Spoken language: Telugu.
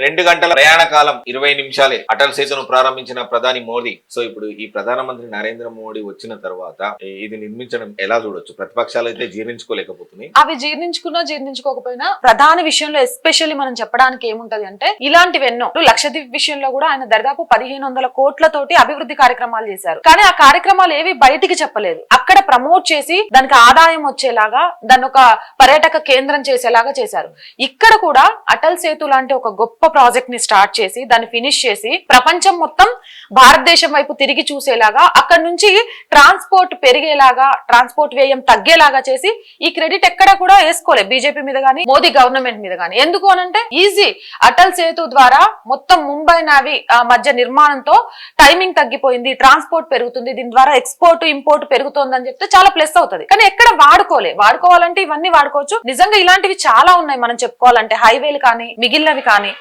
2 గంటల ప్రయాణ కాలం 20 నిమిషాలే అటల్ సేతును ప్రారంభించిన ప్రధాని మోదీ. సో ఇప్పుడు ఈ ప్రధానమంత్రి నరేంద్ర మోడీ వచ్చిన తర్వాత ఇది నిర్మించడం ఎలా చూడొచ్చు? ప్రతిపక్షాలు అయితే జీర్ణించుకోలేకపోతున్నాయి. అవి జీర్ణించుకోకపోయినా ప్రధాని విషయంలో ఎస్పెషల్లీ మనం చెప్పడానికి ఏముంటది అంటే ఇలాంటివి ఎన్నో. లక్షద్వీప్ విషయంలో కూడా ఆయన దాదాపు 1500 కోట్లతోటి అభివృద్ధి కార్యక్రమాలు చేశారు. కానీ ఆ కార్యక్రమాలు ఏవి బయటికి చెప్పలేదు. అక్కడ ప్రమోట్ చేసి దానికి ఆదాయం వచ్చేలాగా దాన్ని ఒక పర్యాటక కేంద్రం చేసేలాగా చేశారు. ఇక్కడ కూడా అటల్ సేతు లాంటి ఒక గొప్ప ప్రాజెక్ట్ ని స్టార్ట్ చేసి దాన్ని ఫినిష్ చేసి ప్రపంచం మొత్తం భారతదేశం వైపు తిరిగి చూసేలాగా అక్కడ నుంచి ట్రాన్స్పోర్ట్ పెరిగేలాగా ట్రాన్స్పోర్ట్ వ్యయం తగ్గేలాగా చేసి ఈ క్రెడిట్ ఎక్కడ కూడా వేసుకోలేదు బీజేపీ మీద గానీ మోదీ గవర్నమెంట్ మీద గానీ. ఎందుకు అనంటే ఈజీ అటల్ సేతు ద్వారా మొత్తం ముంబై నావి మధ్య నిర్మాణంతో టైమింగ్ తగ్గిపోయింది, ట్రాన్స్పోర్ట్ పెరుగుతుంది, దీని ద్వారా ఎక్స్పోర్ట్ ఇంపోర్ట్ పెరుగుతుంది అని చెప్తే చాలా ప్లస్ అవుతుంది. కానీ ఎక్కడ వాడుకోవాలంటే ఇవన్నీ వాడుకోవచ్చు. నిజంగా ఇలాంటివి చాలా ఉన్నాయి మనం చెప్పుకోవాలంటే, హైవేలు కానీ మిగిలినవి కానీ.